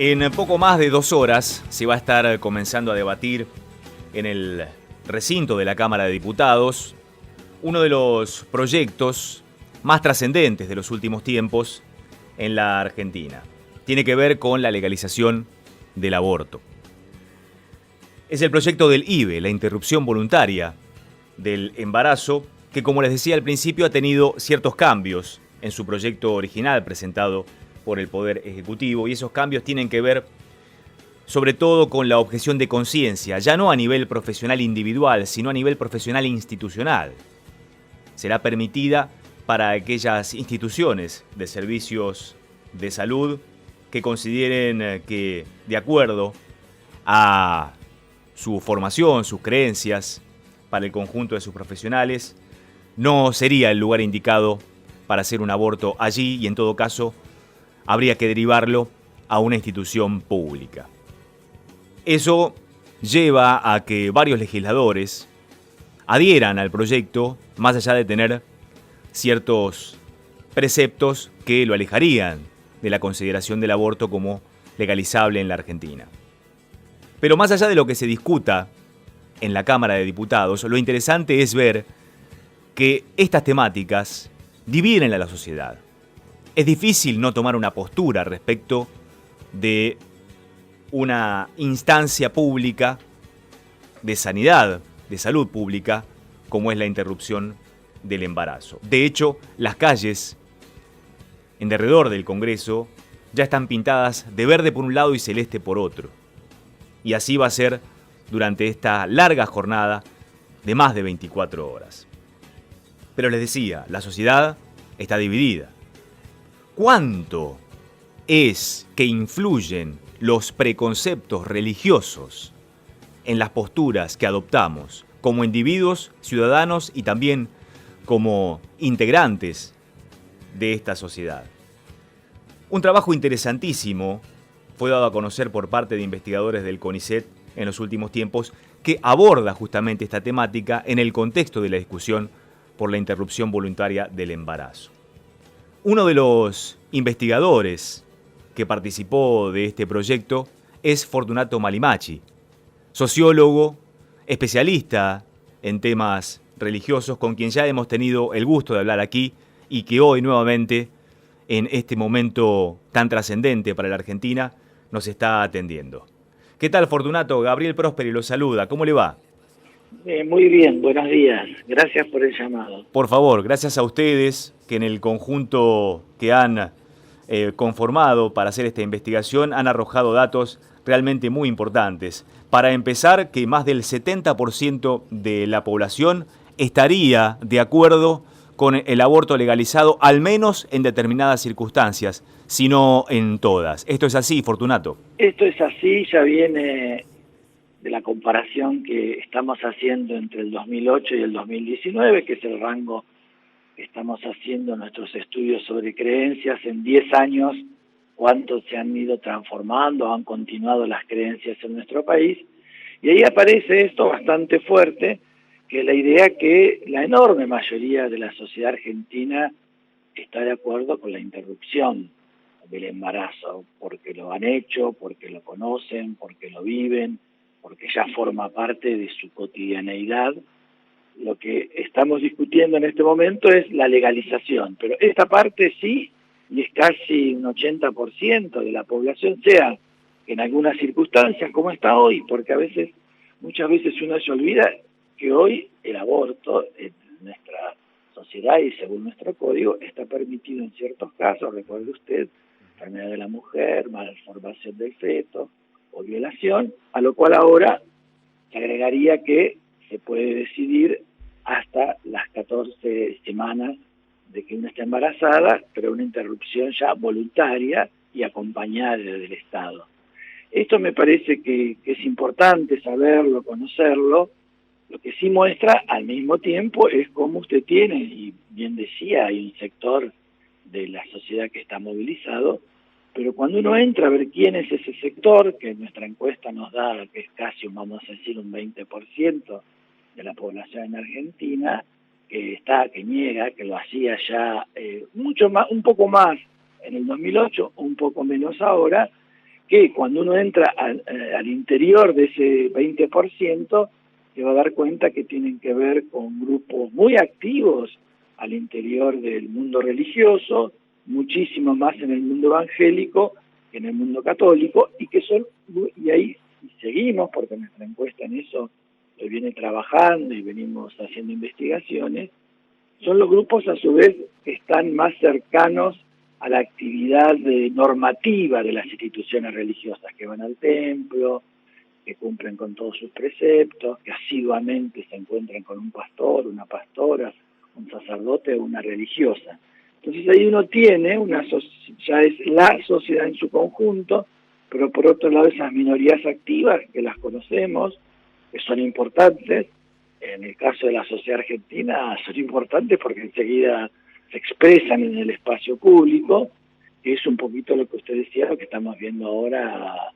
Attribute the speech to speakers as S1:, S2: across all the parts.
S1: En poco más de 2 horas se va a estar comenzando a debatir en el recinto de la Cámara de Diputados uno de los proyectos más trascendentes de los últimos tiempos en la Argentina. Tiene que ver con la legalización del aborto. Es el proyecto del IVE, la interrupción voluntaria del embarazo, que, como les decía al principio, ha tenido ciertos cambios en su proyecto original presentado por el Poder Ejecutivo, y esos cambios tienen que ver sobre todo con la objeción de conciencia, ya no a nivel profesional individual, sino a nivel profesional institucional. Será permitida para aquellas instituciones de servicios de salud que consideren que, de acuerdo a su formación, sus creencias, para el conjunto de sus profesionales, no sería el lugar indicado para hacer un aborto allí, y en todo caso habría que derivarlo a una institución pública. Eso lleva a que varios legisladores adhieran al proyecto, más allá de tener ciertos preceptos que lo alejarían de la consideración del aborto como legalizable en la Argentina. Pero más allá de lo que se discuta en la Cámara de Diputados, lo interesante es ver que estas temáticas dividen a la sociedad. Es difícil no tomar una postura respecto de una instancia pública de sanidad, de salud pública, como es la interrupción del embarazo. De hecho, las calles en derredor del Congreso ya están pintadas de verde por un lado y celeste por otro. Y así va a ser durante esta larga jornada de más de 24 horas. Pero les decía, la sociedad está dividida. ¿Cuánto es que influyen los preconceptos religiosos en las posturas que adoptamos como individuos, ciudadanos y también como integrantes de esta sociedad? Un trabajo interesantísimo fue dado a conocer por parte de investigadores del CONICET en los últimos tiempos, que aborda justamente esta temática en el contexto de la discusión por la interrupción voluntaria del embarazo. Uno de los investigadores que participó de este proyecto es Fortunato Malimacchi, sociólogo, especialista en temas religiosos, con quien ya hemos tenido el gusto de hablar aquí y que hoy nuevamente, en este momento tan trascendente para la Argentina, nos está atendiendo. ¿Qué tal, Fortunato? Gabriel Prósperi lo saluda. ¿Cómo le va?
S2: Muy bien, buenos días. Gracias por el llamado.
S1: Por favor, gracias a ustedes que en el conjunto que han conformado para hacer esta investigación han arrojado datos realmente muy importantes. Para empezar, que más del 70% de la población estaría de acuerdo con el aborto legalizado, al menos en determinadas circunstancias, sino en todas. ¿Esto es así, Fortunato?
S2: Esto es así, ya viene de la comparación que estamos haciendo entre el 2008 y el 2019, que es el rango que estamos haciendo en nuestros estudios sobre creencias. En 10 años, cuánto se han ido transformando, han continuado las creencias en nuestro país. Y ahí aparece esto bastante fuerte, que es la idea que la enorme mayoría de la sociedad argentina está de acuerdo con la interrupción del embarazo, porque lo han hecho, porque lo conocen, porque lo viven, porque ya forma parte de su cotidianeidad. Lo que estamos discutiendo en este momento es la legalización, pero esta parte sí, y es casi un 80% de la población, sea en algunas circunstancias como está hoy, porque muchas veces uno se olvida que hoy el aborto en nuestra sociedad y según nuestro código está permitido en ciertos casos. Recuerde usted, enfermedad de la mujer, malformación del feto o violación, a lo cual ahora se agregaría que se puede decidir hasta las 14 semanas de que una está embarazada, pero una interrupción ya voluntaria y acompañada del Estado. Esto me parece que es importante saberlo, conocerlo. Lo que sí muestra al mismo tiempo es cómo usted tiene, y bien decía, hay un sector de la sociedad que está movilizado, pero cuando uno entra a ver quién es ese sector, que nuestra encuesta nos da que es casi, vamos a decir, un 20% de la población en Argentina, que niega, que lo hacía ya mucho más, un poco más en el 2008, un poco menos ahora, que cuando uno entra al interior de ese 20%, se va a dar cuenta que tienen que ver con grupos muy activos al interior del mundo religioso, muchísimo más en el mundo evangélico que en el mundo católico, y ahí seguimos, porque nuestra encuesta en eso lo viene trabajando y venimos haciendo investigaciones, son los grupos a su vez que están más cercanos a la actividad normativa de las instituciones religiosas, que van al templo, que cumplen con todos sus preceptos, que asiduamente se encuentran con un pastor, una pastora, un sacerdote o una religiosa. Entonces ahí uno tiene, ya es la sociedad en su conjunto, pero por otro lado esas minorías activas, que las conocemos, que son importantes, en el caso de la sociedad argentina son importantes porque enseguida se expresan en el espacio público, que es un poquito lo que usted decía, lo que estamos viendo ahora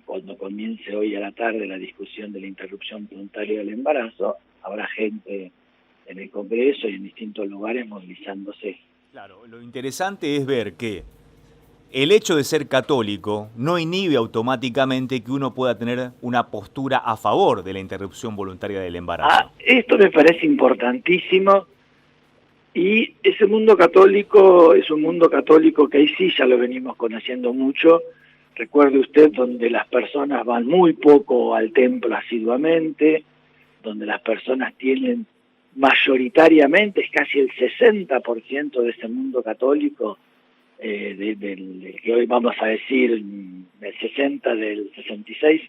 S2: cuando comience hoy a la tarde la discusión de la interrupción voluntaria del embarazo, habrá gente en el Congreso y en distintos lugares movilizándose.
S1: Claro, lo interesante es ver que el hecho de ser católico no inhibe automáticamente que uno pueda tener una postura a favor de la interrupción voluntaria del embarazo.
S2: Esto me parece importantísimo, y ese mundo católico es un mundo católico que ahí sí ya lo venimos conociendo mucho. Recuerde usted, donde las personas van muy poco al templo asiduamente, donde las personas tienen mayoritariamente, es casi el 60% de ese mundo católico, del que hoy vamos a decir del 60, del 66,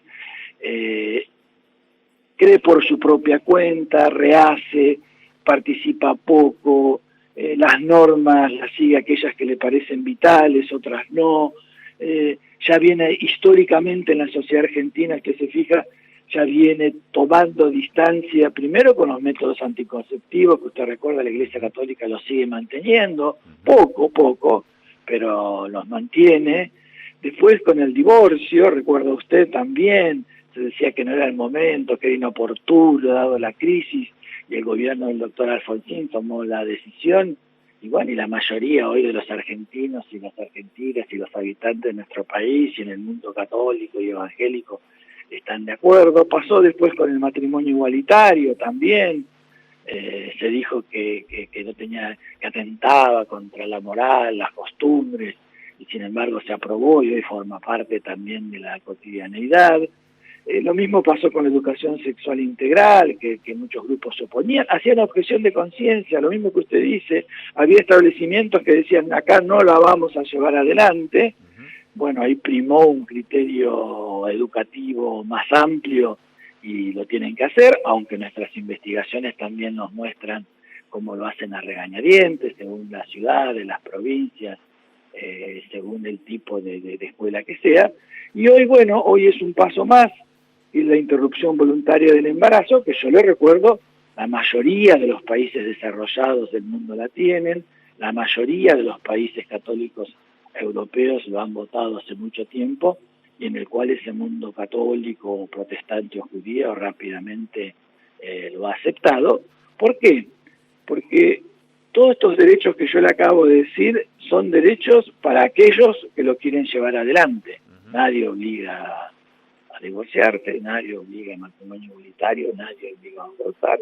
S2: cree por su propia cuenta, rehace, participa poco, las normas las sigue aquellas que le parecen vitales, otras no. Ya viene históricamente en la sociedad argentina, que se fija, ya viene tomando distancia primero con los métodos anticonceptivos, que usted recuerda la Iglesia Católica los sigue manteniendo, poco, pero los mantiene. Después con el divorcio, recuerda usted también, se decía que no era el momento, que era inoportuno dado la crisis, y el gobierno del doctor Alfonsín tomó la decisión, y bueno, y la mayoría hoy de los argentinos y las argentinas y los habitantes de nuestro país y en el mundo católico y evangélico están de acuerdo. Pasó después con el matrimonio igualitario también, se dijo que no tenía, que atentaba contra la moral, las costumbres, y sin embargo se aprobó y hoy forma parte también de la cotidianeidad. Lo mismo pasó con la educación sexual integral, que muchos grupos se oponían, hacían objeción de conciencia, lo mismo que usted dice, había establecimientos que decían acá no la vamos a llevar adelante. Bueno, ahí primó un criterio educativo más amplio y lo tienen que hacer, aunque nuestras investigaciones también nos muestran cómo lo hacen a regañadientes, según la ciudad, de las provincias, según el tipo de escuela que sea. Y hoy, bueno, hoy es un paso más, y la interrupción voluntaria del embarazo, que yo le recuerdo, la mayoría de los países desarrollados del mundo la tienen, la mayoría de los países católicos europeos lo han votado hace mucho tiempo, y en el cual ese mundo católico, protestante o judío rápidamente lo ha aceptado. ¿Por qué? Porque todos estos derechos que yo le acabo de decir son derechos para aquellos que lo quieren llevar adelante. Nadie obliga a divorciarte, nadie obliga a matrimonio igualitario, nadie obliga a abortar,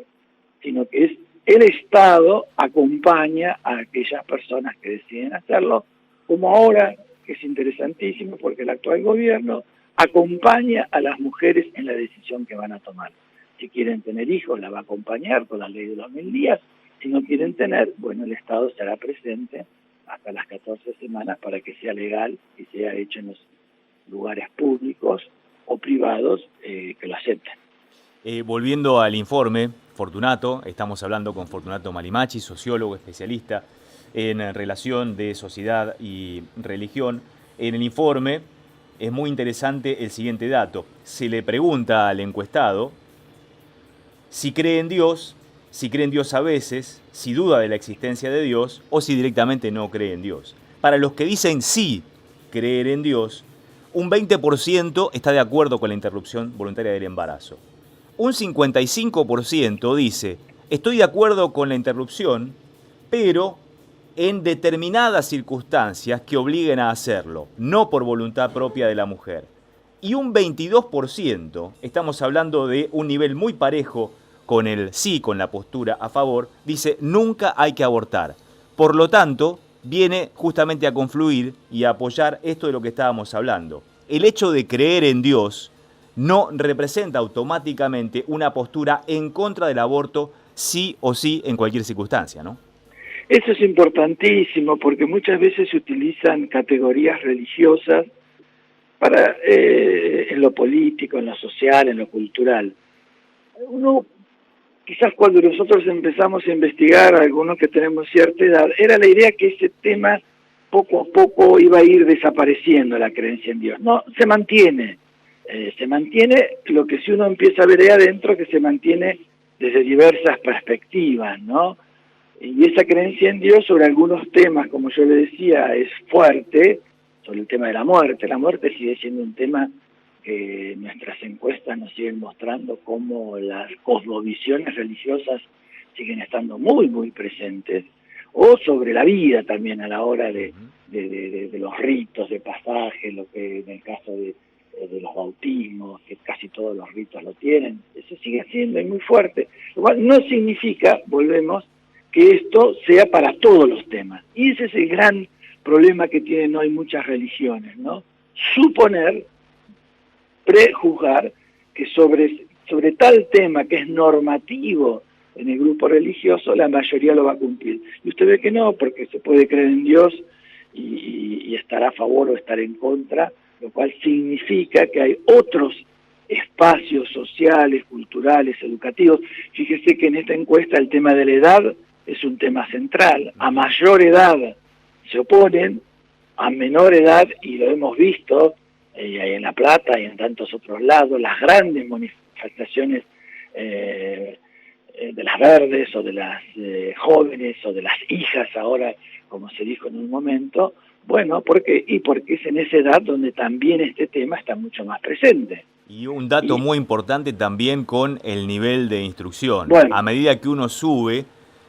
S2: sino que es el Estado acompaña a aquellas personas que deciden hacerlo, como ahora, que es interesantísimo porque el actual gobierno acompaña a las mujeres en la decisión que van a tomar. Si quieren tener hijos, la va a acompañar con la ley de los 1000 días. Si no quieren tener, bueno, el Estado estará presente hasta las 14 semanas para que sea legal y sea hecho en los lugares públicos o privados que lo acepten.
S1: Volviendo al informe, Fortunato, estamos hablando con Fortunato Malimachi, sociólogo especialista en relación de sociedad y religión. En el informe es muy interesante el siguiente dato. Se le pregunta al encuestado si cree en Dios a veces, si duda de la existencia de Dios o si directamente no cree en Dios. Para los que dicen sí creer en Dios, un 20% está de acuerdo con la interrupción voluntaria del embarazo. Un 55% dice, estoy de acuerdo con la interrupción, pero en determinadas circunstancias que obliguen a hacerlo, no por voluntad propia de la mujer. Y un 22%, estamos hablando de un nivel muy parejo con el sí, con la postura a favor, dice nunca hay que abortar. Por lo tanto, viene justamente a confluir y a apoyar esto de lo que estábamos hablando. El hecho de creer en Dios no representa automáticamente una postura en contra del aborto sí o sí en cualquier circunstancia, ¿no?
S2: Eso es importantísimo porque muchas veces se utilizan categorías religiosas para en lo político, en lo social, en lo cultural. Uno, quizás cuando nosotros empezamos a investigar, algunos que tenemos cierta edad, era la idea que ese tema poco a poco iba a ir desapareciendo, la creencia en Dios. No, se mantiene lo que si uno empieza a ver ahí adentro, que se mantiene desde diversas perspectivas, ¿no? Y esa creencia en Dios sobre algunos temas, como yo le decía, es fuerte, sobre el tema de la muerte. La muerte sigue siendo un tema que nuestras encuestas nos siguen mostrando cómo las cosmovisiones religiosas siguen estando muy, muy presentes, o sobre la vida también a la hora de los ritos de pasaje, lo que en el caso de los bautismos, que casi todos los ritos lo tienen, eso sigue siendo muy fuerte, lo cual no significa, volvemos, que esto sea para todos los temas. Y ese es el gran problema que tienen hoy muchas religiones, ¿no? Suponer, prejuzgar que sobre tal tema que es normativo en el grupo religioso, la mayoría lo va a cumplir. Y usted ve que no, porque se puede creer en Dios y estar a favor o estar en contra, lo cual significa que hay otros espacios sociales, culturales, educativos. Fíjese que en esta encuesta el tema de la edad es un tema central. A mayor edad se oponen, a menor edad, y lo hemos visto en La Plata y en tantos otros lados, las grandes manifestaciones de las verdes o de las jóvenes o de las hijas ahora, como se dijo en un momento, bueno, porque es en esa edad donde también este tema está mucho más presente.
S1: Y un dato muy importante también con el nivel de instrucción.
S2: Bueno,
S1: A medida que uno sube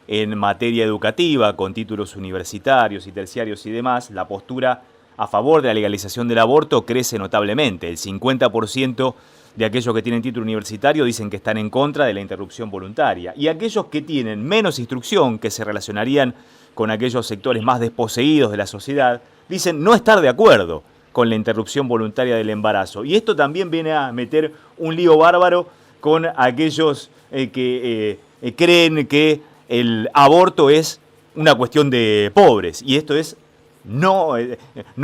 S1: en materia educativa, con títulos universitarios y terciarios y demás, la postura a favor de la legalización del aborto crece notablemente. El 50% de aquellos que tienen título universitario dicen que están en contra de la interrupción voluntaria. Y aquellos que tienen menos instrucción, que se relacionarían con aquellos sectores más desposeídos de la sociedad, dicen no estar de acuerdo con la interrupción voluntaria del embarazo. Y esto también viene a meter un lío bárbaro con aquellos que creen que el aborto es una cuestión de pobres. Y esto es no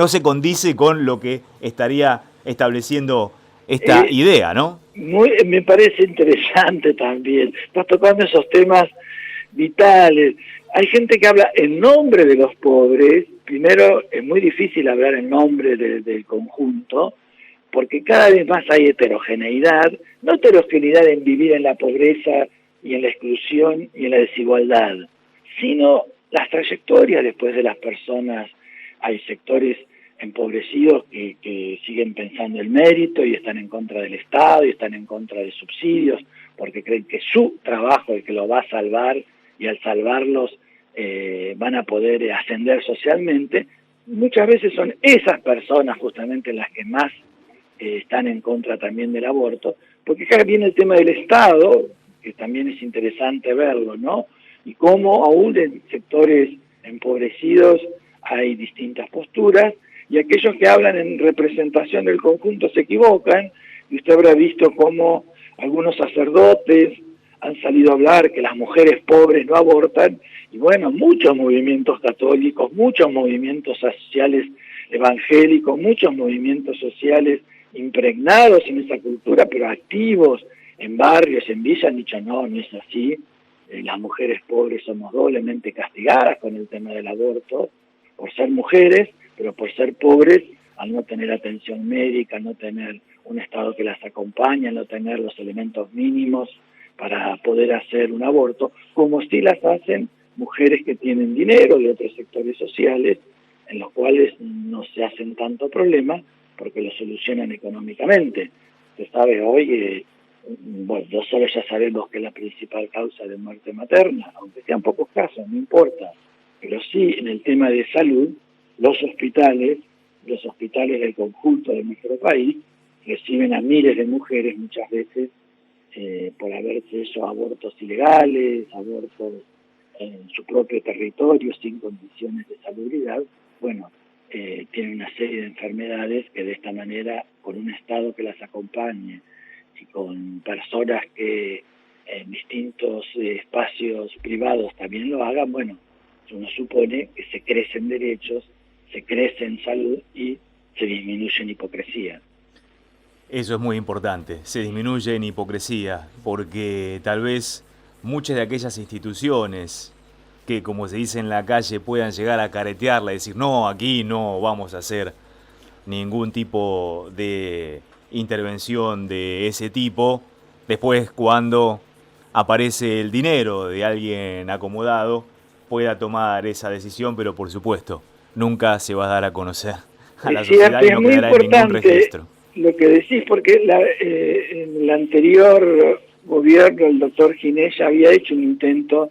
S1: se condice con lo que estaría estableciendo esta idea, ¿no?
S2: Me parece interesante también. Estás tocando esos temas vitales. Hay gente que habla en nombre de los pobres. Primero, es muy difícil hablar en nombre del conjunto, porque cada vez más hay heterogeneidad, no heterogeneidad en vivir en la pobreza y en la exclusión y en la desigualdad, sino las trayectorias después de las personas. Hay sectores empobrecidos que siguen pensando el mérito y están en contra del Estado y están en contra de subsidios, porque creen que su trabajo es el que los va a salvar, y al salvarlos van a poder ascender socialmente. Muchas veces son esas personas justamente las que más están en contra también del aborto, porque acá viene el tema del Estado, que también es interesante verlo, ¿no? Y cómo aún en sectores empobrecidos hay distintas posturas, y aquellos que hablan en representación del conjunto se equivocan, y usted habrá visto cómo algunos sacerdotes han salido a hablar que las mujeres pobres no abortan, y bueno, muchos movimientos católicos, muchos movimientos sociales evangélicos, muchos movimientos sociales impregnados en esa cultura, pero activos en barrios, en villas, han dicho no, no es así, las mujeres pobres somos doblemente castigadas con el tema del aborto, por ser mujeres, pero por ser pobres, al no tener atención médica, no tener un Estado que las acompañe, no tener los elementos mínimos para poder hacer un aborto, como si las hacen mujeres que tienen dinero de otros sectores sociales, en los cuales no se hacen tanto problema porque lo solucionan económicamente. Usted sabe hoy, bueno, nosotros ya sabemos que es la principal causa de muerte materna, aunque sean pocos casos, no importa. pero sí en el tema de salud, los hospitales del conjunto de nuestro país reciben a miles de mujeres muchas veces por haberse hecho abortos ilegales, abortos en su propio territorio sin condiciones de salubridad. Bueno, tienen una serie de enfermedades que de esta manera, con un Estado que las acompañe y con personas que en distintos espacios privados también lo hagan, bueno, uno supone que se crecen derechos, se crece en salud y se disminuye en hipocresía.
S1: Eso es muy importante, se disminuye en hipocresía, porque tal vez muchas de aquellas instituciones que, como se dice en la calle, puedan llegar a caretearla y decir, no, aquí no vamos a hacer ningún tipo de intervención de ese tipo, después cuando aparece el dinero de alguien acomodado, pueda tomar esa decisión, pero por supuesto, nunca se va a dar a conocer a la
S2: Es cierto,
S1: sociedad y
S2: es
S1: no
S2: muy
S1: quedará en ningún
S2: importante
S1: registro.
S2: lo que decís, porque en el anterior gobierno el doctor Ginés ya había hecho un intento,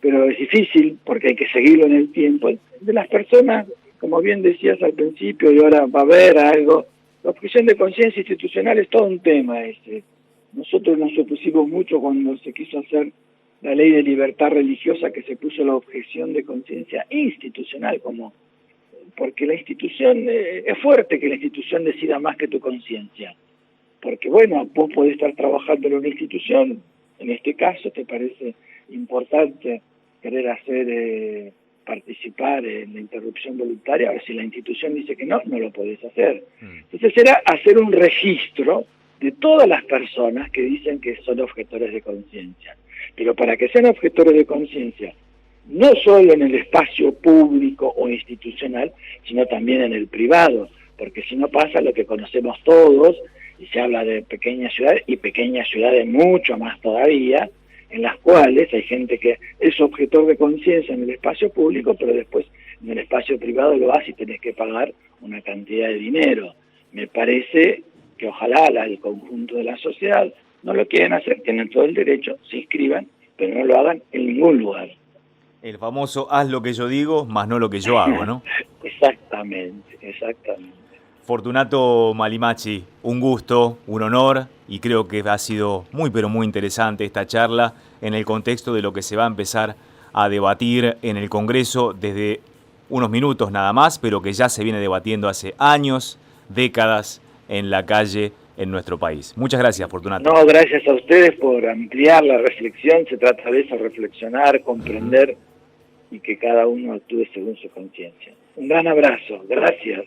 S2: pero es difícil porque hay que seguirlo en el tiempo, de las personas, como bien decías al principio, y ahora va a haber algo, la objeción de conciencia institucional es todo un tema ese. Nosotros nos opusimos mucho cuando se quiso hacer la ley de libertad religiosa, que se puso la objeción de conciencia institucional, como porque la institución, es fuerte que la institución decida más que tu conciencia, porque bueno, vos podés estar trabajando en una institución, en este caso te parece importante querer hacer participar en la interrupción voluntaria, ahora si la institución dice que no, no lo podés hacer. Entonces será hacer un registro de todas las personas que dicen que son objetores de conciencia, pero para que sean objetores de conciencia, no solo en el espacio público o institucional, sino también en el privado, porque si no pasa lo que conocemos todos, y se habla de pequeñas ciudades, y pequeñas ciudades mucho más todavía, en las cuales hay gente que es objetor de conciencia en el espacio público, pero después en el espacio privado lo hace y tenés que pagar una cantidad de dinero. Me parece que ojalá el conjunto de la sociedad no lo quieren hacer, tienen todo el derecho, se inscriban, pero no lo hagan en ningún lugar.
S1: El famoso haz lo que yo digo, más no lo que yo hago, ¿no?
S2: Exactamente, exactamente.
S1: Fortunato Malimacci, un gusto, un honor, y creo que ha sido muy pero muy interesante esta charla en el contexto de lo que se va a empezar a debatir en el Congreso desde unos minutos nada más, pero que ya se viene debatiendo hace años, décadas en la calle en nuestro país. Muchas gracias, Fortunato.
S2: No, gracias a ustedes por ampliar la reflexión, se trata de eso, reflexionar, comprender y que cada uno actúe según su conciencia. Un gran abrazo, gracias.